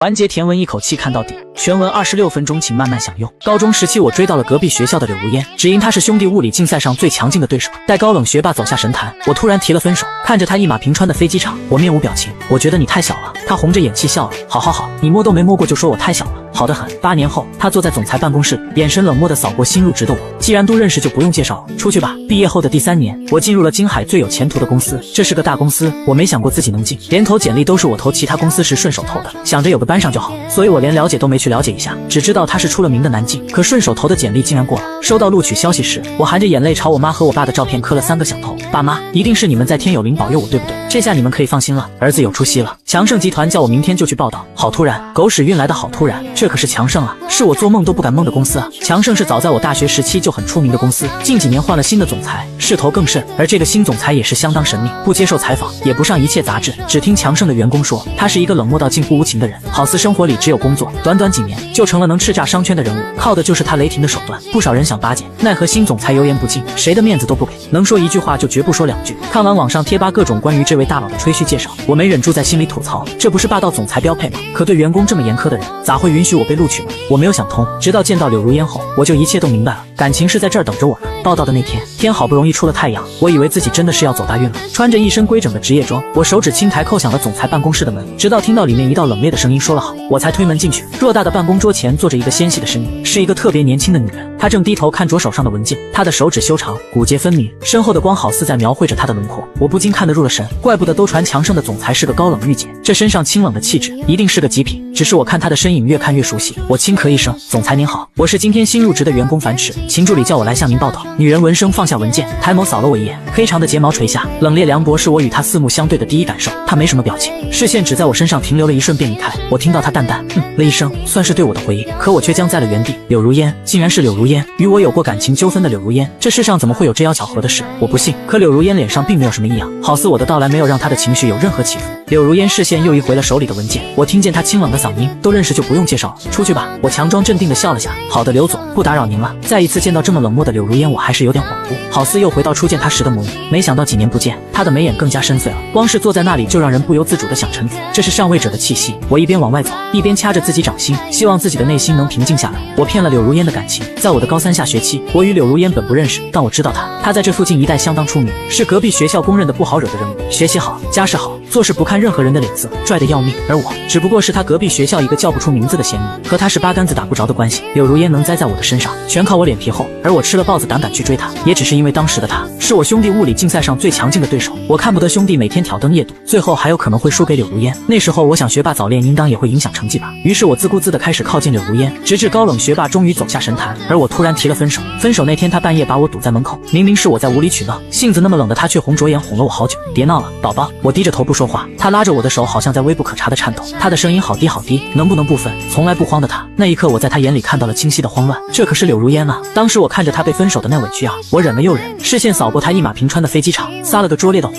完结甜文一口气看到底，全文26分钟，请慢慢享用。高中时期我追到了隔壁学校的柳如烟，只因她是兄弟物理竞赛上最强劲的对手。待高冷学霸走下神坛，我突然提了分手。看着他一马平川的飞机场，我面无表情。我觉得你太小了。他红着眼气笑了，好，你摸都没摸过就说我太小了，好得很。8年后，他坐在总裁办公室，眼神冷漠地扫过新入职的我。既然都认识，就不用介绍了，出去吧。毕业后的第3年，我进入了京海最有前途的公司，这是个大公司，我没想过自己能进，连投简历都是我投其他公司时顺手投的，想着有个班上就好，所以我连了解都没去了解一下，只知道他是出了名的难进，可顺手投的简历竟然过了。收到录取消息时，我含着眼泪朝我妈和我爸的照片磕了3个响头。爸妈，一定是你们在天有灵保佑我，对不对？这下你们可以放心了，儿子有出息了。强盛集团叫我明天就去报道，好突然，狗屎运来的好突然，这可是强盛啊，是我做梦都不敢梦的公司啊。强盛是早在我大学时期就很出名的公司，近几年换了新的总裁，势头更甚，而这个新总裁也是相当神秘，不接受采访，也不上一切杂志，只听强盛的员工说，他是一个冷漠到近乎无情的人，好似生活里只有工作，短短几年就成了能叱咤商圈的人物，靠的就是他雷霆的手段。不少人想巴结，奈何新总裁油盐不进，谁的面子都不给，能说一句话就绝不说2句。看完网上贴吧各种关于这位大佬的吹嘘介绍，我没忍住在心里吐槽，这不是霸道总裁标配吗？可对员工这么严苛的人，咋会允许我被录取呢？我没有想通，直到见到柳如烟后，我就一切都明白了，感情是在这儿等着我呢。报道的那天，天好不容易出了太阳，我以为自己真的是要走大运了。穿着一身规整的职业装，我手指轻抬扣响了总裁办公室的门，直到听到里面一道冷冽的声音说了好，我才推门进去。偌大的办公桌前坐着一个纤细的身影，是一个特别年轻的女人，她正低头看着手上的文件，她的手指修长，骨节分明，身后的光好似在描绘着她的轮廓，我不禁看得入了神。怪不得都传强盛的总裁是个高冷御姐，这身上清冷的气质一定是个极品。只是我看她的身影越看越熟悉，我轻咳一声，总裁您好，我是今天新入职的员工樊迟，秦助理叫我来向您报道。女人闻声放下文件，抬眸扫了我一眼，黑长的睫毛垂下，冷冽凉薄是我与她四目相对的第一感受。她没什么表情，视线只在我身上停留了一瞬便离开。我听到她淡淡了一声，算是对我的回应，可我却僵在了原地。柳如烟，竟然是柳如烟，与我有过感情纠纷的柳如烟，这世上怎么会有这样巧合的事？我不信。可柳如烟脸上并没有什么异样，好似我的到来没有让她的情绪有任何起伏。柳如烟视线又移回了手里的文件，我听见她清冷的嗓音，都认识就不用介绍了，出去吧。我强装镇定地笑了下，好的，刘总，不打扰您了。再一次见到这么冷漠的柳如烟，我还是有点恍惚，好似又回到初见她时的模样。没想到几年不见，她的眉眼更加深邃了，光是坐在那里就让人不由自主地想臣服，这是上位者的气息。我一边往外走，一边掐着自己掌心，希望自己的内心能平静下来。我骗了柳如烟的感情，在我的高3下学期，我与柳如烟本不认识，但我知道她在这附近一带相当出名，是隔壁学校公认的不好惹的人物，学习好，家世好，做事不看任何人的脸色，拽得要命。而我只不过是他隔壁学校一个叫不出名字的闲女，和他是八竿子打不着的关系。柳如烟能栽在我的身上，全靠我脸皮厚，而我吃了豹子胆敢去追她，也只是因为当时的她是我兄弟物理竞赛上最强劲的对手。我看不得兄弟每天挑灯夜读，最后还有可能会输给柳如烟。那时候我想学霸早恋应当也会影响成绩吧，于是我自顾自地开始靠近柳如烟，直至高冷学霸终于走下神坛。而我突然提了分手。分手那天，他半夜把我堵在门口，明明是我在无理取闹，性子那么冷的他却红着眼哄了我好久。别闹了，宝宝。我低着头不说话，他拉着我的手好像在微不可察的颤抖，他的声音好低好低，能不能不分？从来不慌的他，那一刻我在他眼里看到了清晰的慌乱，这可是柳如烟啊。当时我看着他被分手的那委屈啊，我忍了又忍，视线扫过他一马平川的飞机场，撒了个拙劣的火。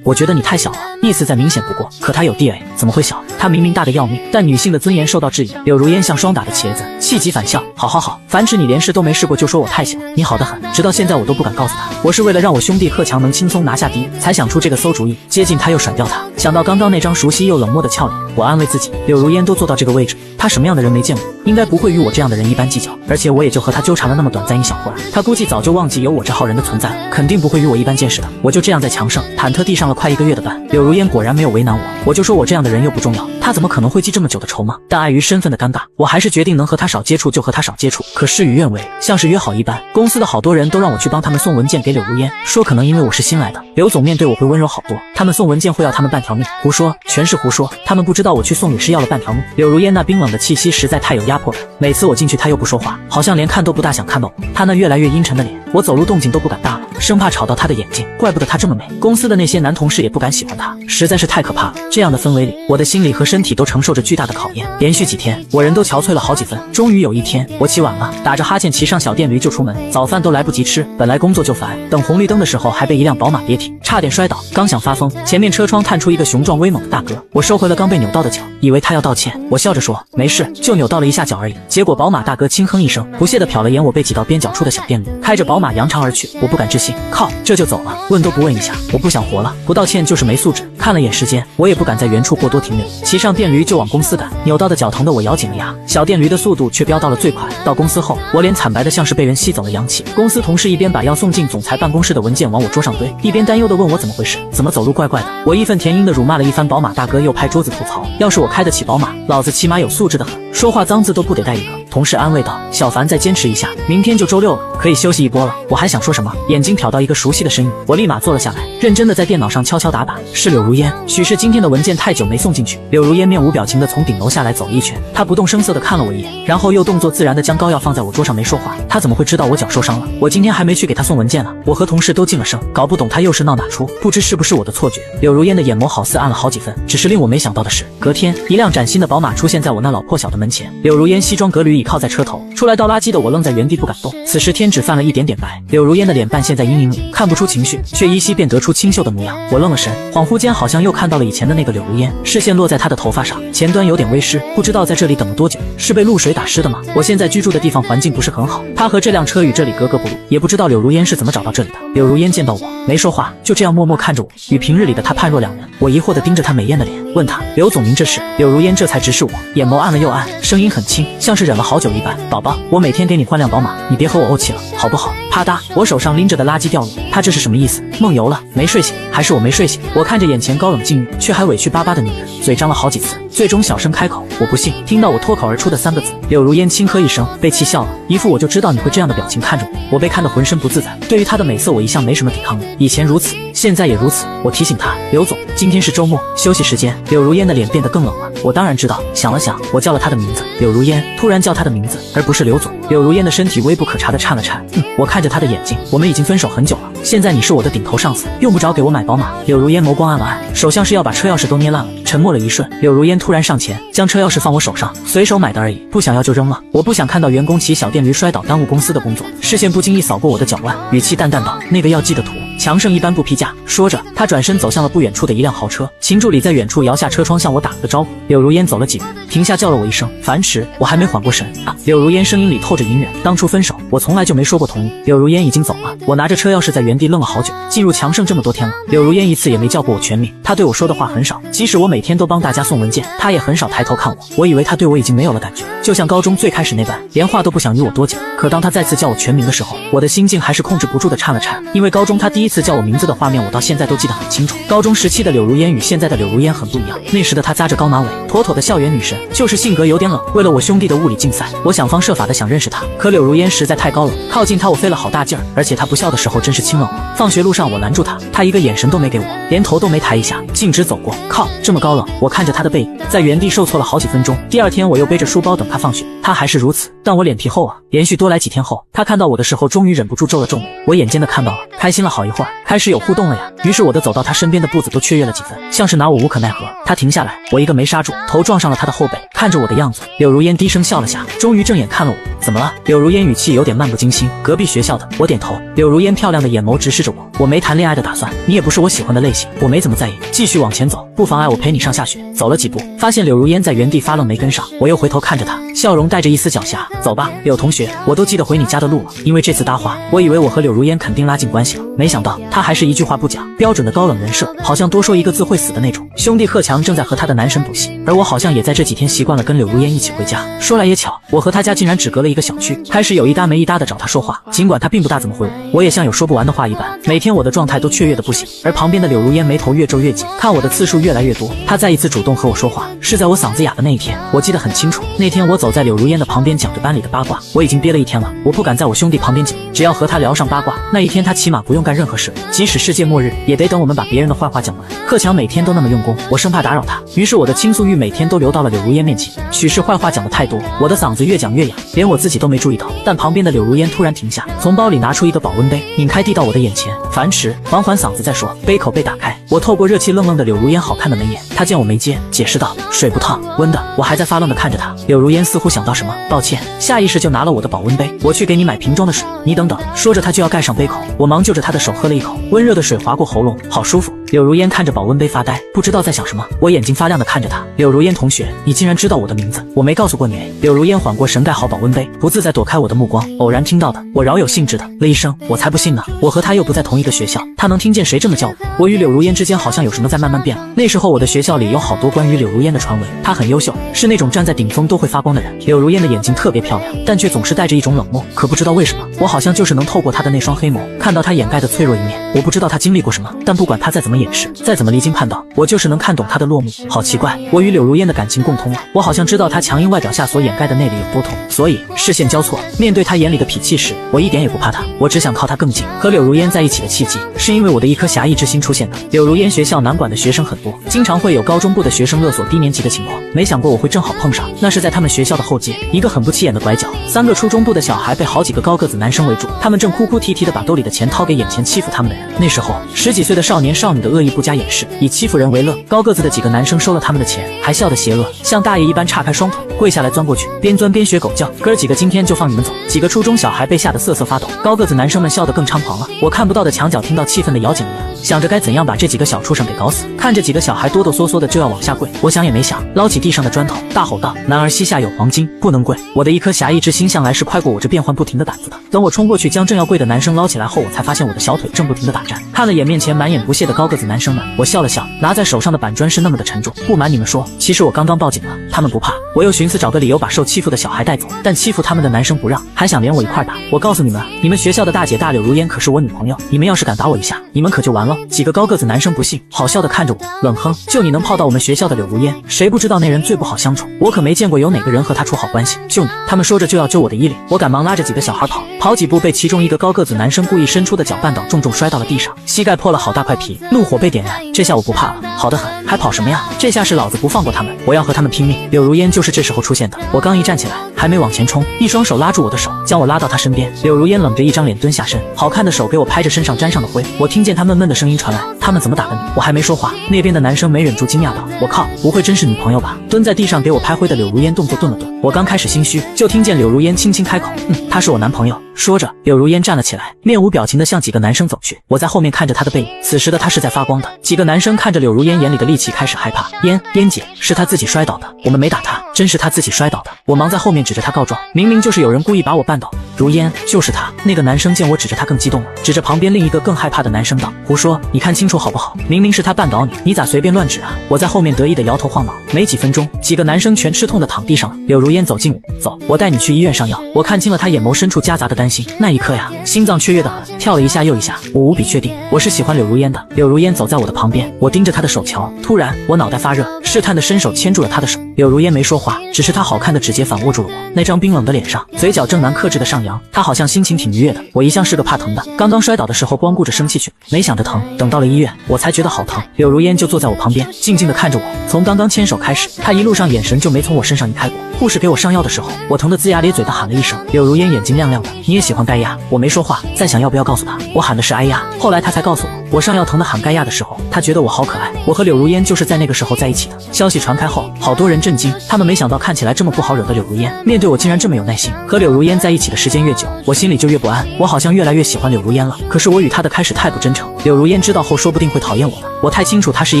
我觉得你太小了，意思再明显不过。可他有地位，怎么会小？他明明大得要命，但女性的尊严受到质疑。柳如烟像双打的茄子，气急反笑。好，樊迟，你连试都没试过就说我太小，你好得很。直到现在我都不敢告诉他，我是为了让我兄弟贺强能轻松拿下第一，才想出这个馊主意，接近他又甩掉他。想到刚刚那张熟悉又冷漠的俏脸，我安慰自己，柳如烟都做到这个位置，他什么样的人没见过，应该不会与我这样的人一般计较。而且我也就和他纠缠了那么短暂一小会儿，他估计早就忘记有我这号人的存在了，肯定不会与我一般见识的。我就这样在强盛忐忑地上了快1个月的班，柳如烟果然没有为难我，我就说我这样的人又不重要，他怎么可能会记这么久的仇吗？但碍于身份的尴尬，我还是决定能和他少接触就和他少接触。可事与愿违，像是约好一般，公司的好多人都让我去帮他们送文件给柳如烟，说可能因为我是新来的，刘总面对我会温柔好多，他们送文件会要他们半条命。胡说，全是胡说，他们不知道我去送礼是要了半条命。柳如烟那冰冷的气息实在太有压迫感，每次我进去他又不说话，好像连看都不大想看到我。他那越来越阴沉的脸，我走路动静都不敢大了，生怕吵到他的眼睛。怪不得他这么美，公司的那些男同事也不敢喜欢他，实在是太可怕了。这样的氛围里，我的心理和身体都承受着巨大的考验。连续几天，我人都憔悴了好几分。终于有一天，我起晚了，打着哈欠骑上小电驴就出门，早饭都来不及吃。本来工作就烦，等红绿灯的时候还被一辆宝马跌停，差点摔倒。刚想发疯，前面车窗探出一个雄壮威猛的大哥，我收回了刚被扭到的脚，以为他要道歉。我笑着说没事，就扭到了一下脚而已。结果宝马大哥轻哼一声，不屑地瞟了眼我被挤到边角处的小电驴，开着宝马扬长而去。我不敢置信，信，靠，这就走了，问都不问一下，我不想活了，不道歉就是没素质。看了眼时间，我也不敢在原处过多停留，骑上电驴就往公司赶，扭到的脚疼的我咬紧了牙，小电驴的速度却飙到了最快。到公司后，我脸惨白的像是被人吸走了阳气。公司同事一边把要送进总裁办公室的文件往我桌上堆，一边担忧的问我怎么回事，怎么走路怪怪的。我义愤填膺的辱骂了一番宝马大哥，又拍桌子吐槽，要是我开得起宝马，老子起码有素质的很，说话脏字都不得带一个。同事安慰道，小凡再坚持一下，明天就周六了，可以休息一波了。我还想说什么，眼睛瞟到一个熟悉的身影，我立马坐了下来，认真的在电脑上敲敲打打，是柳如烟。许是今天的文件太久没送进去，柳如烟面无表情的从顶楼下来走了一圈，她不动声色的看了我一眼，然后又动作自然的将膏药放在我桌上，没说话。她怎么会知道我脚受伤了？我今天还没去给她送文件呢。我和同事都噤了声，搞不懂她又是闹哪出，不知是不是我的错觉。柳如烟的眼眸好似暗了好几分，只是令我没想到的是，隔天一辆崭新的宝马出现在我那老破小的门前，柳如烟西装革履倚靠在车头，出来倒垃圾的我愣在原地不敢动。此时天只泛了一点点白，柳如烟的脸半陷在阴影里，看不出情绪，却依稀辨得出清秀的模样。我愣了神，恍惚间好像又看到了以前的那个柳如烟，视线落在她的头发上，前端有点微湿，不知道在这里等了多久，是被露水打湿的吗？我现在居住的地方环境不是很好，她和这辆车与这里格格不入，也不知道柳如烟是怎么找到这里的。柳如烟见到我没说话，就这样默默看着我，与平日里的她判若两人。我疑惑地盯着她美艳的脸，问她，刘总您这是？柳如烟这才直视我，眼眸暗了又暗，声音很轻，像是忍了好久一般，宝宝，我每天给你换辆宝马，你别和我怄气了好不好？啪嗒，我手上拎着的垃圾掉落，她这是什么意思？梦游了？没睡醒？还是我没睡醒？我看着眼前高冷静谧却还委屈巴巴的女人，嘴张了好几次，最终小声开口，我不信。听到我脱口而出的3个字，柳如烟轻呵一声，被气笑了，一副我就知道你会这样的表情看着我。我被看得浑身不自在，对于她的美色我一向没什么抵抗力，以前如此，现在也如此。我提醒她，刘总，今天是周末，休息时间。柳如烟的脸变得更冷了，我当然知道，想了想，我叫了她的名字，柳如烟，突然叫她的名字，而不是刘总。柳如烟的身体微不可察的颤了颤，我看着她的眼睛，我们已经分手很久了，现在你是我的顶头上司，用不着给我买宝马。柳如烟眸光暗了暗，手像是要把车钥匙都捏烂了。沉默了一瞬，柳如烟突然上前，将车钥匙放我手上，随手买的而已，不想要就扔了。我不想看到员工骑小电驴摔倒耽误公司的工作，视线不经意扫过我的脚腕，语气淡淡道，那个要记得涂，强盛一般不批假。说着，他转身走向了不远处的一辆豪车，秦助理在远处摇下车窗向我打了个招呼。柳如烟走了几步，停下叫了我一声樊迟，我还没缓过神啊。柳如烟声音里透着隐忍，当初分手我从来就没说过同意。柳如烟已经走了，我拿着车钥匙在原地愣了好久。进入强盛这么多天了，柳如烟一次也没叫过我全名，她对我说的话很少，即使我每天都帮大家送文件，她也很少抬头看我。我以为她对我已经没有了感觉，就像高中最开始那般，连话都不想与我多讲。可当她再次叫我全名的时候，我的心境还是控制不住的颤了颤，因为高中她第一次叫我名字的画面我到现在都记得很清楚。高中时期的柳如烟与现在的柳如烟很不一样，那时的她扎着高马尾，妥妥的校园女神，就是性格有点冷。为了我兄弟的物理竞赛，我想方设法的想认识她，可柳如烟实在太高冷，靠近她我费了好大劲儿，而且她不笑的时候真是清冷了。放学路上我拦住她，她一个眼神都没给我，连头都没抬一下，径直走过。靠，这么高冷！我看着她的背影，在原地受挫了好几分钟。第二天我又背着书包等她放学，她还是如此，但我脸皮厚啊。连续多来几天后，她看到我的时候终于忍不住皱了皱眉，我眼尖的看到了，开心了好一会儿，开始有互动了呀。于是我的走到她身边的步子都雀跃了几分，像是拿我无可奈何。她停下来，我一个没刹住，头撞上了她的后背，看着我的样子，柳如烟低声笑了下，终于正眼看了我。怎么了？柳如烟语气有点漫不经心，隔壁学校的。我点头。柳如烟漂亮的眼眸直视着我，我没谈恋爱的打算，你也不是我喜欢的类型，我没怎么在意，继续往前走，不妨碍我陪你上下学。走了几步，发现柳如烟在原地发愣没跟上，我又回头看着她，笑容带着一丝狡黠。走吧，柳同学，我都记得回你家的路了。因为这次搭话，我以为我和柳如烟肯定拉近关系了，没想到她还是一句话不讲，标准的高冷人设，好像多说一个字会死的那种。兄弟贺强正在和他的男神补习，而我好像也在这几天习惯了跟柳如烟一起回家。说来也巧，我和他家竟然只隔了一个小区，开始有一搭没一搭的找他说话，尽管他并不大怎么回我，我也像有说不完的话一般，每天我的状态都雀跃的不行。而旁边的柳如烟眉头越皱越紧，看我的次数越来越多，她再一次主动和我说话，是在我嗓子哑的那一天，我记得很清楚。那天我走在柳如烟的旁边讲着班里的八卦，我已经憋了一天了，我不敢在我兄弟旁边讲，只要和他聊上八卦，那一天他起码不用干任何事，即使世界末日也得等我们把别人的坏话讲完。贺强每天都那么用功，我生怕打扰他，于是我的倾诉欲每天都流到了柳如烟面前。许是坏话讲的太多，我的嗓子越讲越哑，连我自己都没注意到，但旁边的柳如烟突然停下，从包里拿出一个保温杯，拧开递到我的眼前。樊迟，缓缓嗓子再说。杯口被打开，我透过热气愣愣的柳如烟好看的眉眼，她见我没接，解释道：“水不烫，温的。”我还在发愣的看着她，柳如烟似乎想到什么，抱歉，下意识就拿了我的保温杯，我去给你买瓶装的水，你等等。说着她就要盖上杯口，我忙就着她的手喝了一口，温热的水划过喉咙，好舒服。柳如烟看着保温杯发呆，不知道在想什么。我眼睛发亮的看着她，柳如烟同学，你竟然知道我的名字，我没告诉过你。柳如烟缓过神，盖好保温杯，不自在躲开我的目光。偶然听到的，我饶有兴致的了一声，我才不信呢，我和她又不在同一个学校，她能听见谁这么叫我？我与柳如烟之间好像有什么在慢慢变了。那时候我的学校里有好多关于柳如烟的传闻，她很优秀，是那种站在顶峰都会发光的人。柳如烟的眼睛特别漂亮，但却总是带着一种冷漠，可不知道为什么，我好像就是能透过她的那双黑眸，看到她掩盖的脆弱一面。我不知道她经历过什么，但不管她再怎么掩饰，再怎么离经叛道，我就是能看懂她的落幕。好奇怪，我与柳如烟的感情共通了，我好像知道她强硬外表下所掩盖的内里有多痛，所以视线交错，面对她眼里的痞气时，我一点也不怕她，我只想靠她更近。和柳如烟在一起的契机，是因为我的一颗侠义之心出现的。柳如烟学校男管的学生很多，经常会有高中部的学生勒索低年级的情况，没想过我会正好碰上。那是在他们学校的后街，一个很不起眼的拐角，3个初中部的小孩被好几个高个子男生围住，他们正哭哭啼啼的把兜里的钱掏给眼前欺负他们的人。那时候10几岁的少年少女的恶意不加掩饰，以欺负人为乐。高个子的几个男生收了他们的钱，还笑得邪恶，像大爷一般岔开双腿跪下来钻过去，边钻边学狗叫：“哥儿几个今天就放你们走。”几个初中小孩被吓得瑟瑟发抖，高个子男生们笑得更猖狂了。我看不到的墙角听到气愤的咬紧了牙，想着该怎样把这几个小畜生给搞死。看着几个小孩哆哆嗦嗦的就要往下跪，我想也没想，捞起地上的砖头，大吼道：“男儿膝下有黄金，不能跪！”我的一颗侠义之心向来是快过我这变幻不停的胆子的。等我冲过去将正要跪的男生捞起来后，我才发现我的小腿正不停的打颤。看了眼面前满眼不屑的高个子男生们，我笑了笑，拿在手上的板砖是那么的沉重。不瞒你们说，其实我刚刚报警了，他们不怕。我又寻思找个理由把受欺负的小孩带走，但欺负他们的男生不让，还想连我一块打。我告诉你们，你们学校的大姐大柳如烟可是我女朋友，你们要是敢打我一下，你们可就完了。几个高个子男生不信，好笑的看着我，冷哼：“就你能泡到我们学校的柳如烟，谁不知道那人最不好相处？我可没见过有哪个人和他处好关系。就你！”他们说着就要揪我的衣领，我赶忙拉着几个小孩跑几步，被其中一个高个子男生故意伸出的脚绊倒，重重摔到了地上，膝盖破了好大块皮，怒火被点燃。这下我不怕了，好得很，还跑什么呀？这下是老子不放过他们，我要和他们拼命！柳如烟就是这时候出现的，我刚一站起来，还没往前冲，一双手拉住我的手，将我拉到他身边。柳如烟冷着一张脸蹲下身，好看的手给我拍着身上沾上的灰。我听见他闷闷的声音传来：“他们怎么打的你？”我还没说话，那边的男生没忍住惊讶道：“我靠，不会真是女朋友吧？”蹲在地上给我拍灰的柳如烟动作顿了顿，我刚开始心虚，就听见柳如烟轻轻开口：“他是我男朋友。”说着，柳如烟站了起来，面无表情地向几个男生走去。我在后面看着她的背影，此时的她是在发光的。几个男生看着柳如烟眼里的戾气，开始害怕。烟姐，是她自己摔倒的，我们没打她，真是她自己摔倒的。我忙在后面指着她告状，明明就是有人故意把我绊倒。如烟，就是她。那个男生见我指着他更激动了，指着旁边另一个更害怕的男生道：“胡说，你看清楚好不好？明明是他绊倒你，你咋随便乱指啊？”我在后面得意的摇头晃脑。没几分钟，几个男生全吃痛的躺地上了。柳如烟走近我，走，我带你去医院上药。我看清了他眼眸深处夹杂的担心，那一刻呀，心脏雀跃得很，跳了一下又一下。我无比确定，我是喜欢柳如烟的。柳如烟走在我的旁边，我盯着她的手瞧，突然我脑袋发热，试探的伸手牵住了她的手。柳如烟没说话，只是她好看的指节反握住了我那张冰冷的脸上，嘴角正难克制的上扬。她好像心情挺愉悦的。我一向是个怕疼的，刚刚摔倒的时候光顾着生气去，没想着疼。等到了医院，我才觉得好疼。柳如烟就坐在我旁边，静静地看着我。从刚刚牵手开始，她一路上眼神就没从我身上移开过。护士给我上药的时候，我疼得龇牙咧嘴的喊了一声。柳如烟眼睛亮亮的：“你也喜欢盖亚？”我没说话，在想要不要告诉她，我喊的是哎呀。后来她才告诉我，我上药疼的喊盖亚的时候，她觉得我好可爱。我和柳如烟就是在那个时候在一起的。消息传开后，好多人震惊，他们没想到看起来这么不好惹的柳如烟，面对我竟然这么有耐心。和柳如烟在一起的时间越久，我心里就越不安。我好像越来越喜欢柳如烟了，可是我与她的开始太不真诚。柳如烟知道后说不定会讨厌我的，我太清楚她是一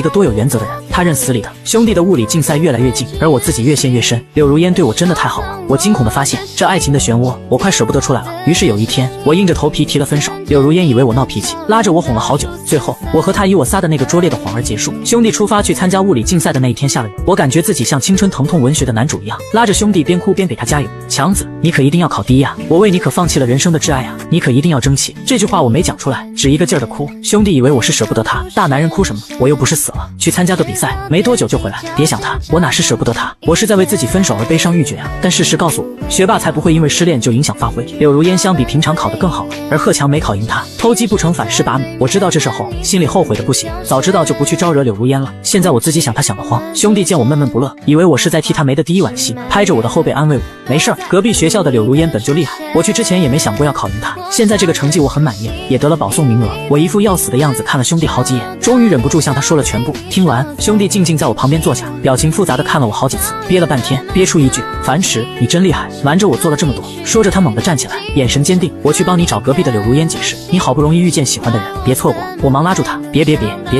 个多有原则的人，她认死理的。兄弟的物理竞赛越来越近，而我自己越陷越深。柳如烟对我真的太好了，我惊恐地发现这爱情的漩涡，我快舍不得出来了。于是有一天，我硬着头皮提了分手。柳如烟以为我闹脾气，拉着我哄了好久，最后我和她以我撒的那个拙劣的谎而结束。兄弟出发去参加物理竞赛的那一天下了雨，我感觉自己像青春疼痛文学的男主一样，拉着兄弟边哭边给他加油：“强子，你可一定要考第一啊！我为你可放弃了人生的挚爱啊！你可一定要争气！”这句话我没讲出来，只一个劲儿的哭。兄弟以为我是舍不得他，大男人哭什么？我又不是死了，去参加个比赛，没多久就回来。别想他，我哪是舍不得他，我是在为自己分手而悲伤欲绝啊！但事实告诉我，学霸才不会因为失恋就影响发挥。柳如烟相比平常考得更好了，而贺强没考赢他，偷鸡不成反蚀把米。我知道这事后，心里后悔的不行，早知道就不去招惹柳如烟了。现在我自己想他想得慌。兄弟见我闷闷不乐，以为我是在替他没的第一碗稀，拍着我的后背安慰我：“没事儿，隔壁学校的柳如烟本就厉害，我去之前也没想过要考赢他。现在这个成绩我很满意，也得了保送名额。”我一副要死的样子看了兄弟好几眼，终于忍不住向他说了全部。听完，兄弟静静在我旁边坐下，表情复杂的看了我好几次，憋了半天，憋出一句：樊迟，你真厉害，瞒着我做了这么多。说着他猛地站起来，眼神坚定，我去帮你找隔壁的柳如烟解释，你好不容易遇见喜欢的人，别错过。我忙拉住他，别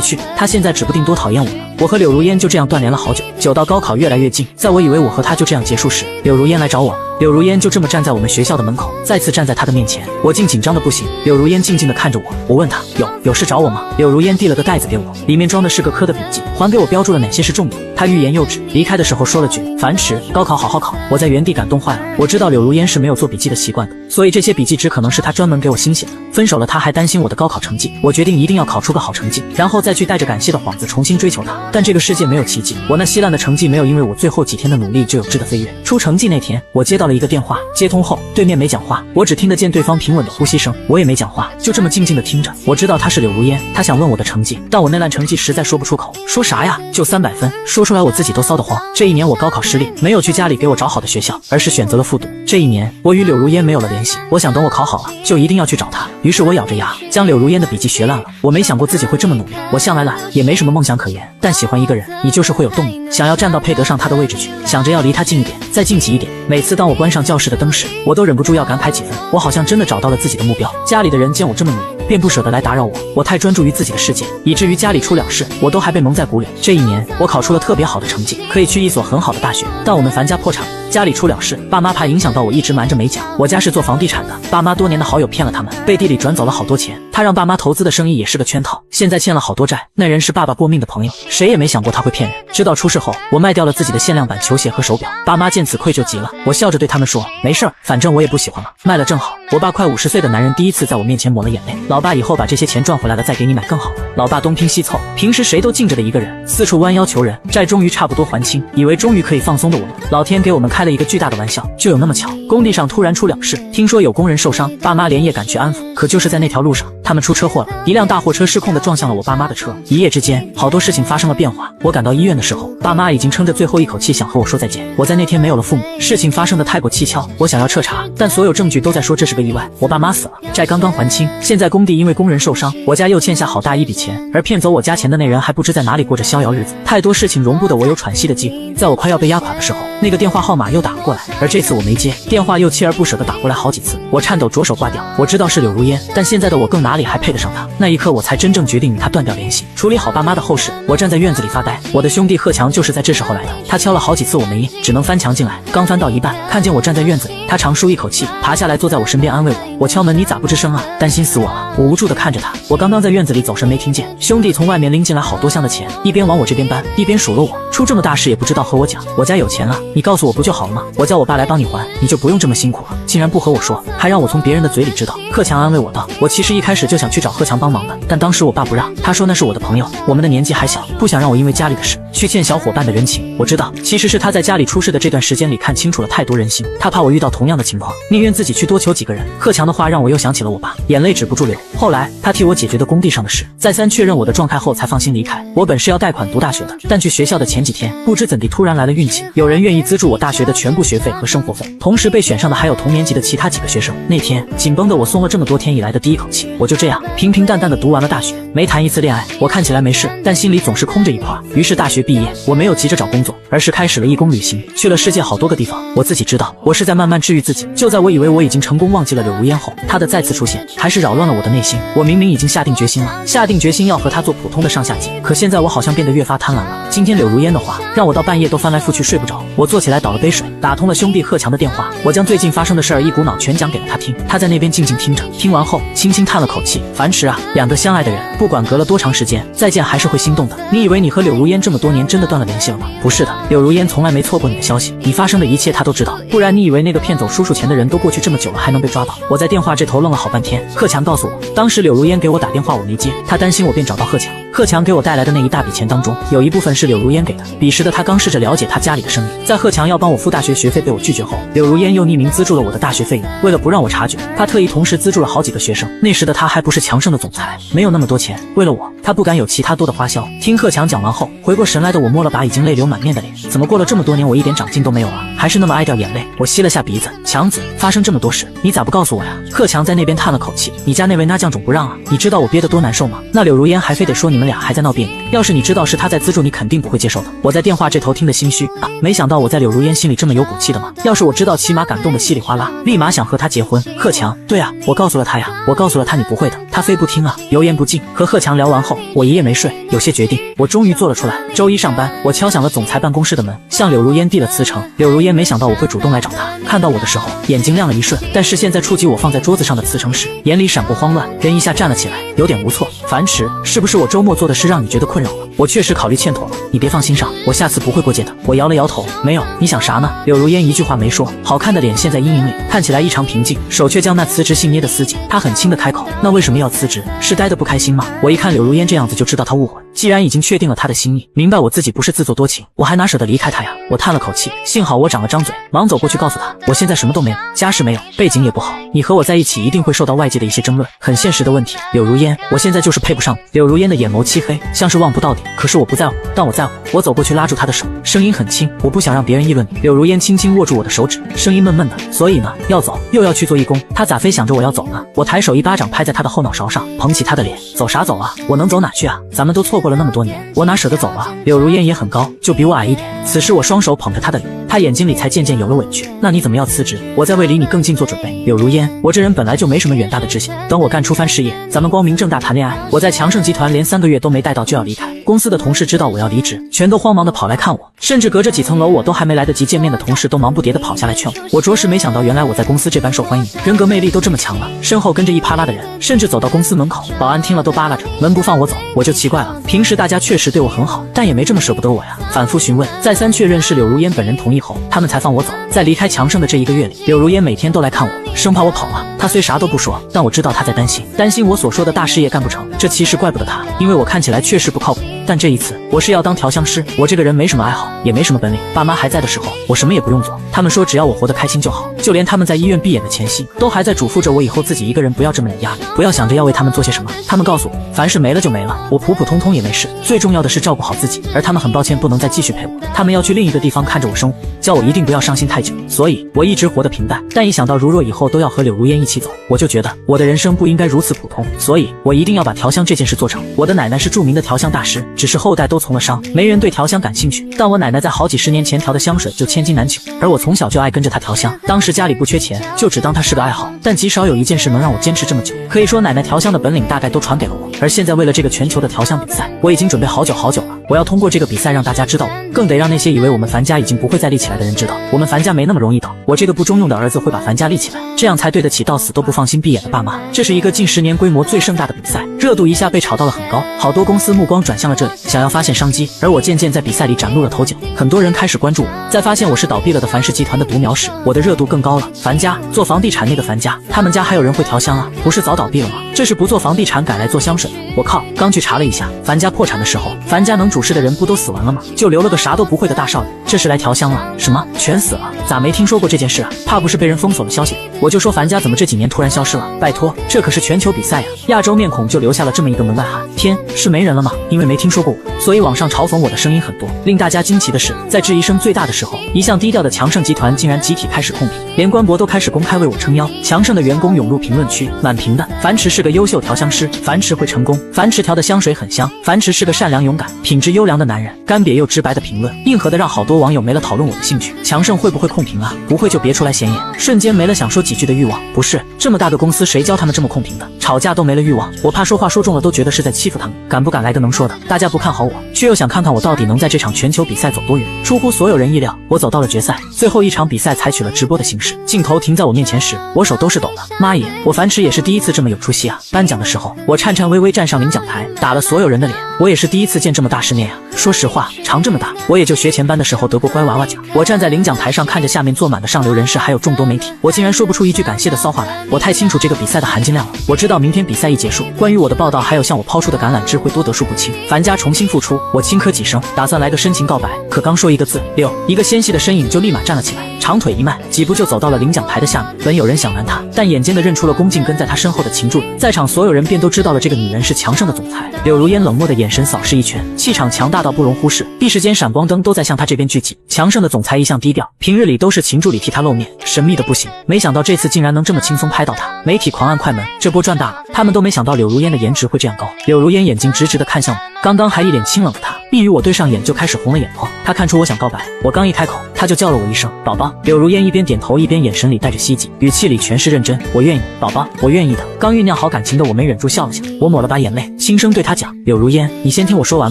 去，他现在指不定多讨厌我呢。我和柳如烟就这样断联了好久，久到高考越来越近，在我以为我和他就这样结束时，柳如烟来找我。柳如烟就这么站在我们学校的门口，再次站在他的面前，我竟紧张的不行。柳如烟静静的看着我，我问他有事找我吗？柳如烟递了个袋子给我，里面装的是个科的笔记，还给我标注了哪些是重点。他欲言又止，离开的时候说了句：樊迟，高考好好考。我在原地感动坏了。我知道柳如烟是没有做笔记的习惯的，所以这些笔记只可能是他专门给我新写的。分手了他还担心我的高考成绩，我决定一定要考出个好成绩，然后再去带着感谢的幌子重新追求他。但这个世界没有奇迹，我那稀烂的成绩没有因为我最后几天的努力就有质的飞跃。出成绩那天，我接到了一个电话，接通后对面没讲话，我只听得见对方平稳的呼吸声，我也没讲话，就这么静静的听着。我知道他是柳如烟，他想问我的成绩，但我那烂成绩实在说不出口，说啥呀？就300分，说出来我自己都骚得慌。这一年我高考失利，没有去家里给我找好的学校，而是选择了复读。这一年我与柳如烟没有了联系，我想等我考好了就一定要去找她。于是我咬着牙将柳如烟的笔记学烂了。我没想过自己会这么努力，我向来懒，也没什么梦想可言，但喜欢一个人，你就是会有动力，想要站到配得上他的位置去，想着要离他近一点，再近几一点。每次当我关上教室的灯时，我都忍不住要感慨几分，我好像真的找到了自己的目标。家里的人见我这么努力，便不舍得来打扰我，我太专注于自己的世界，以至于家里出了事，我都还被蒙在鼓里。这一年我考出了特别好的成绩，可以去一所很好的大学，但我们樊家破产，家里出了事，爸妈怕影响到我，一直瞒着没讲。我家是做房地产的，爸妈多年的好友骗了他们，背地里转走了好多钱。他让爸妈投资的生意也是个圈套，现在欠了好多债。那人是爸爸过命的朋友，谁也没想过他会骗人。知道出事后，我卖掉了自己的限量版球鞋和手表，爸妈见此愧疚极了。我笑着对他们说：没事儿，反正我也不喜欢了，卖了正好。我爸快50岁的男人第一次在我面前抹了眼泪。老爸，以后把这些钱赚回来了再给你买更好的。老爸东拼西凑，平时谁都敬着的一个人，四处弯腰求人，债终于差不多还清，以为终于可以放松的我们，老天给我们开了一个巨大的玩笑。就有那么巧，工地上突然出了事，听说有工人受伤，爸妈连夜赶去安抚。可就是在那条路上，他们出车祸了，一辆大货车失控地撞向了我爸妈的车。一夜之间，好多事情发生了变化。我赶到医院的时候，爸妈已经撑着最后一口气想和我说再见。我在那天没有了父母，事情发生的太过蹊跷，我想要彻查，但所有证据都在说这是个意外。我爸妈死了，债刚刚还清，现在工地因为工人受伤，我家又欠下好大一笔钱，而骗走我家钱的那人还不知在哪里过着逍遥日子。太多事情容不得我有喘息的机会。在我快要被压垮的时候，那个电话号码又打了过来，而这次我没接，电话又锲而不舍地打过来好几次。我颤抖着手挂掉。我知道是柳如烟，但现在的我更哪里还配得上她？那一刻我才真正决定与她断掉联系。处理好爸妈的后事，我站在院子里发呆。我的兄弟贺强就是在这时候来的，他敲了好几次我没应，只能翻墙进来。刚翻到一半，看见我站在院子里，他长舒一口气，爬下来坐在我身边安慰我。我敲门，你咋不吱声啊？担心死我了。我无助地看着他。我刚刚在院子里走神没听见，兄弟从外面拎进来好多箱的钱，一边往我这边搬，一边数落我，出这么大事也不知道和我讲。我家有钱啊，你告诉我不就好了吗？我叫我爸来帮你还，你就不用这么辛苦了。竟然不和我说，还让我从别人的嘴里知道。贺强安慰我道，我其实一开始就想去找贺强帮忙的，但当时我爸不让，他说那是我的朋友，我们的年纪还小，不想让我因为家里的事去欠小伙伴的人情。我知道，其实是他在家里出事的这段时间里看清楚了太多人心，他怕我遇到同样的情况，宁愿自己去多求几个人。贺强的话让我又想起了我爸，眼泪止不住流。后来他替我解决的工地上的事，再三确认我的状态后才放心离开。我本是要贷款读大学的，但去学校的前几天，不知怎地突然来了运气，有人愿意资助我大学的全部学费和生活费，同时被选上的还有同年级的其他几个学生。那天紧绷的我松了这么多天以来的第一口气，我就这样平平淡淡的读完了大学，没谈一次恋爱。我看起来没事，但心里总是空着一块。于是大学毕业，我没有急着找工作，而是开始了义工旅行，去了世界好多个地方。我自己知道，我是在慢慢治愈自己。就在我以为我已经成功忘记了柳如烟后，她的再次出现还是扰乱了我的内心。我明明已经下定决心了，下定决心要和她做普通的上下级，可现在我好像变得越发贪婪了。今天柳如烟的话让我到半夜都翻来覆去睡不着。我坐起来倒了杯水，打通了兄弟贺强的电话，我将最近发生的事儿一股脑全讲给了他听。他在那边静静听着，听完后轻轻叹了口气，樊迟啊，两个相爱的人，不管隔了多长时间，再见还是会心动的。你以为你和柳如烟这么多年真的断了联系了吗？不是的，柳如烟从来没错过你的消息，你发生的一切她都知道，不然你以为那个骗走叔叔钱的人都过去这么久了还能被抓到？我在电话这头愣了好半天。贺强告诉我，当时柳如烟给我打电话我没接，他担心我便找到贺强。贺强给我带来的那一大笔钱当中，有一部分是柳如烟给的。彼时的他刚试着了解他家里的生意，在贺强要帮我付大学学费被我拒绝后，柳如烟又匿名资助了我的大学费用。为了不让我察觉，他特意同时资助了好几个学生。那时的他还不是强盛的总裁，没有那么多钱，为了我，他不敢有其他多的花销。听贺强讲完后，回过神来的我摸了把已经泪流满面的脸，怎么过了这么多年我一点长进都没有啊？还是那么爱掉眼泪。我吸了下鼻子，强子，发生这么多事，你咋不告诉我呀？贺强在那边叹了口气，你家那位那酱种不让啊，你知道我憋得多难受吗？那柳如烟还非得说你们俩还在闹别扭，要是你知道是他在资助你，肯定不会接受的。我在电话这头听得心虚啊，没想到我在柳如烟心里这么有骨气的吗？要是我知道，起码感动的稀里哗啦，立马想和他结婚。贺强，对啊，我告诉了他呀，我告诉了他你不会的，他非不听啊，油盐不进。和贺强聊完后，我一夜没睡，有些决定，我终于做了出来。周一上班，我敲响了总裁办公室的门，向柳如烟递了辞呈。柳如烟没想到我会主动来找他，看到我的时候眼睛亮了一瞬，但视线在触及我放在桌子上的辞呈时，眼里闪过慌乱，人一下站了起来，有点无措。樊迟，是不是我周末做的事让你觉得困扰了？我确实考虑欠妥了，你别放心上，我下次不会过界的。我摇了摇头，没有，你想啥呢？柳如烟一句话没说，好看的脸陷在阴影里，看起来异常平静，手却将那辞职信捏得死紧。她很轻的开口，那为什么要辞职？是待得不开心吗？我一看柳如烟这样子就知道她误会，既然已经确定了她的心意，明白我自己不是自作多情，我还哪舍得离开她呀？我叹了口气，幸好我长了张嘴，忙走过去告诉她，我现在什么都没有，家世没有，背景也不好，你和我在一起一定会受到外界的一些争论，很现实的问题。柳如烟，我现在就是配不上你。柳如烟的眼眸漆黑，像是望不到底，可是我不在乎，但我在乎。我走过去拉住她的手，声音很轻，我不想让别人议论你。柳如烟轻轻握住我的手指，声音闷闷的，所以呢，要走又要去做义工，她咋非想着我要走呢？我抬手一巴掌拍在她的后脑勺上，捧起她的脸，走啥走啊？我能走哪去啊？咱们都错过了那么多年，我哪舍得走啊？柳如烟也很高，就比我矮一点。此时我双手捧着她的脸，她眼睛里才渐渐有了委屈。那你怎么要辞职？我在为离你更近做准备。柳如烟，我这人本来就没什么远大的志向，等我干出番事业，咱们光明正大谈恋爱。我在强盛集团连3个月都没待到就要离开，公司的同事知道我要离职，全都慌忙的跑来看我，甚至隔着几层楼我都还没来得及见面的同事都忙不迭的跑下来劝我。我着实没想到，原来我在公司这般受欢迎，人格魅力都这么强了，身后跟着一啪啦的人，甚至走到公司门口，保安听了都扒拉着门不放我走。我就奇怪了，平时大家确实对我很好，但也没这么舍不得我呀。反复询问，再三确认是柳如烟本人同意后，他们才放我走。在离开强盛的这1个月里，柳如烟每天都来看我，生怕我跑了。她虽啥都不说，但我知道她在担心我所说的大事业干不成。这其实怪不得她，因为我看起来确实不靠谱。但这一次我是要当调香师，我这个人没什么爱好，也没什么本领，爸妈还在的时候，我什么也不用做，他们说只要我活得开心就好，就连他们在医院闭眼的前夕，都还在嘱咐着我以后自己一个人不要这么有压力，不要想着要为他们做些什么。他们告诉我，凡事没了就没了，我普普通通也没事，最重要的是照顾好自己。而他们很抱歉不能再继续陪我，他们要去另一个地方看着我生活，叫我一定不要伤心太久。所以我一直活得平淡，但一想到如若以后都要和柳如烟一起走，我就觉得我的人生不应该如此普通，所以我一定要把调香这件事做成。我的奶奶是著名的调香大师，只是后代都从了商，没人对调香感兴趣，但我奶奶在好几10年前调的香水就千金难求，而我从小就爱跟着她调香，当时家里不缺钱，就只当它是个爱好，但极少有一件事能让我坚持这么久。可以说奶奶调香的本领大概都传给了我，而现在为了这个全球的调香比赛，我已经准备好久好久了。我要通过这个比赛让大家知道我，更得让那些以为我们樊家已经不会再立起来的人知道，我们樊家没那么容易倒，我这个不中用的儿子会把樊家立起来，这样才对得起到死都不放心闭眼的爸妈。这是一个近10年规模最盛大的比赛，热度一下被炒到了很高，好多公司目光转向了这里，想要发现商机，而我渐渐在比赛里崭露了头角，很多人开始关注我。在发现我是倒闭了的樊氏集团的独苗时，我的热度更高了。樊家做房地产那个樊家，他们家还有人会调香啊？不是早倒闭了吗？这是不做房地产改来做香水了。我靠，刚去查了一下，樊家破产的时候，樊家能主事的人不都死完了吗？就留了个啥都不会的大少爷，这是来调香了？什么全死了？咋没听说过这件事啊？怕不是被人封锁了消息？我就说樊家怎么这几年突然消失了？拜托，这可是全球比赛呀，亚洲面孔就留下了这么一个门外汉。天，是没人了吗？因为没听说过我，所以网上嘲讽我的声音很多。令大家惊奇的是，在质疑声最大的时候，一向低调的强盛集团竟然集体开始控评，连官博都开始公开为我撑腰。强盛的员工涌入评论区，满屏的樊迟是个优秀调香师，樊迟会成功，樊迟调的香水很香，樊迟是个善良勇敢、品质优良的男人。干瘪又直白的评论，硬核的让好多网友没了讨论我的兴趣。强盛会不会控评啊？不会就别出来显眼。瞬间没了想说几句的欲望。不是，这么大个公司谁教他们这么控评的？吵架都没了欲望，我怕说话说重了都觉得是在欺负他们。敢不敢来个能说的？大家不看好我，却又想看看我到底能在这场全球比赛走多远。出乎所有人意料，我走到了决赛。最后一场比赛采取了直播的形式，镜头停在我面前时，我手都是抖的。妈耶，我樊迟也是第一次这么有出息啊！颁奖的时候，我颤颤巍巍站上领奖台，打了所有人的脸。我也是第一次见这么大世面啊！说实话，长这么大，我也就学前班的时候得过乖娃娃奖。我站在领奖台上，看着下面坐满的上流人士，还有众多媒体，我竟然说不出一句感谢的骚话来。我太清楚这个比赛的含金量了。我知道明天比赛一结束，关于我的报道还有向我抛出的橄榄枝会多得数不清。樊家重新复出，我轻咳几声，打算来个深情告白，可刚说一个字六，一个纤细的身影就立马站了起来，长腿一迈，几步就走到了领奖台的下面。本有人想拦他，但眼尖的认出了恭敬跟在他身后的秦助理，在场所有人便都知道了这个女人是强盛的总裁。柳如烟冷漠的眼神扫视一圈，气场强大到不容忽视，一时间闪光灯都在向他这边聚集。强盛的总裁一向低调，平日里都是秦助理替他露面，神秘的不行，没想到这次竟然能这么轻松拍到他。媒体狂按快门，这波赚大了，他们都没想到柳如烟的颜值会这样高。柳如烟眼睛直直的看向我，刚刚还一脸清冷的他，一与我对上眼就开始红了眼眶。他看出我想告白，我刚一开口，他就叫了我一声宝宝。柳如烟一边点头一边眼神里带着希冀，语气里全是认真。我愿意，宝宝，我愿意的。刚酝酿好感情的我没忍住笑了笑，我抹了把眼泪，轻声对他讲，柳如烟，你先听我说完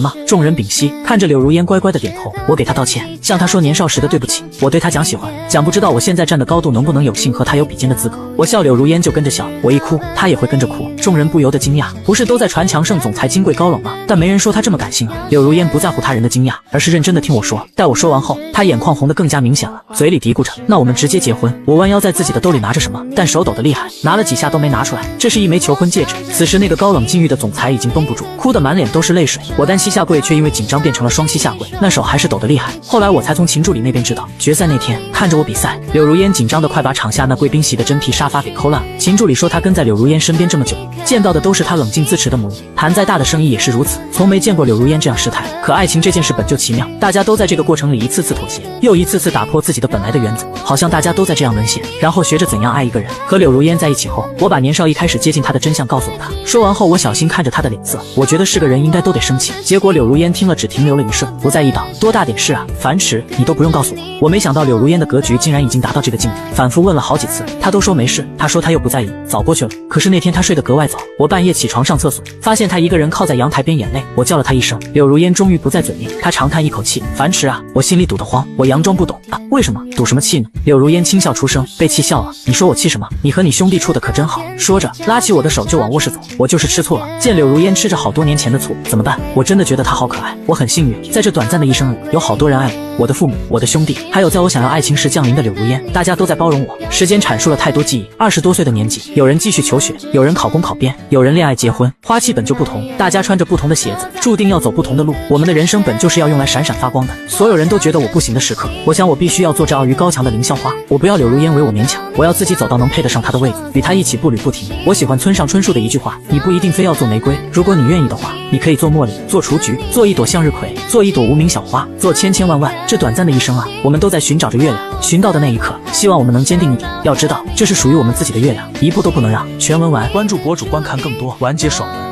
嘛。众人屏息，看着柳如烟乖乖的点头，我给他道歉，向他说年少时的对不起。我对他讲喜欢，讲不知道我现在站的高度能不能有幸和他有比肩的资格。我笑，柳如烟就跟着笑，我一哭，他也会跟着哭。众人不由得惊讶，不是都在传强盛总裁金贵高冷吗？但没人说他这么感性啊。柳如烟不在乎他人的惊讶，而是认真的听我说。待我说完后，他眼眶红得更加明显了，嘴里嘀咕着，那我们直接结婚。我弯腰在自己的兜里拿着什么，但手抖得厉害，拿了几下都没拿出来。这是一枚求婚戒指。此时那个高冷禁欲的总裁已经绷不住，哭得满脸都是泪水。我单膝下跪，却因为紧张变成了双膝下跪，那手还是抖得厉害。后来我才从秦助理那边知道，决赛那天看着我比赛，柳如烟紧张的快把场下那贵宾席的真皮沙发给抠烂了。秦助理说他跟在柳如烟身边这么久，见到的都是他冷静自持的模样，谈再大的生意也是如此，从没见过柳如烟这样失态。可爱情这件事本就奇妙，大家都在这个过程里一次次妥协，又一次次打破自己的本来的原则，好像大家都在这样沦陷，然后学着怎样爱一个人。和柳如烟在一起后，我把年少一开始接近她的真相告诉了她。说完后，我小心看着她的脸色，我觉得是个人应该都得生气。结果柳如烟听了只停留了一瞬，不在意道，多大点事啊，樊迟，你都不用告诉我。我没想到柳如烟的格局竟然已经达到这个境地，反复问了好几次，她都说没事，她说她又不在意，早过去了。可是那天她睡得格外早，我半夜起床上厕所，发现她一个人靠在阳台边眼泪，我叫了她一声，柳如烟终于不在嘴边，她长叹一口气，樊迟啊，我心里堵得慌，我佯装不懂啊，为什么？赌什么气呢？柳如烟轻笑出声，被气笑了，你说我气什么？你和你兄弟处的可真好。说着拉起我的手就往卧室走，我就是吃醋了，见柳如烟吃着好多年前的醋，怎么办？我真的觉得她好可爱，我很幸运，在这短暂的一生里，有好多人爱我，我的父母，我的兄弟，还有在我想要爱情时降临的柳如烟，大家都在包容我。时间阐述了太多记忆，20多岁的年纪，有人继续求学，有人考公考编，有人恋爱结婚，花期本就不同，大家穿着不同的鞋子，注定要走不同的路。我们的人生本就是要用来闪闪发光的。所有人都觉得我不行的时刻，我想我必须要做这傲于高墙的凌霄花，我不要柳如烟为我勉强，我要自己走到能配得上她的位子，与她一起步履不停。我喜欢村上春树的一句话，你不一定非要做玫瑰，如果你愿意的话，你可以做茉莉，做雏菊，做一朵向日葵，做一朵无名小花，做千千万万。这短暂的一生啊，我们都在寻找着月亮，寻到的那一刻，希望我们能坚定一点，要知道这是属于我们自己的月亮，一步都不能让。全文完。关注博主观看更多，完结爽文。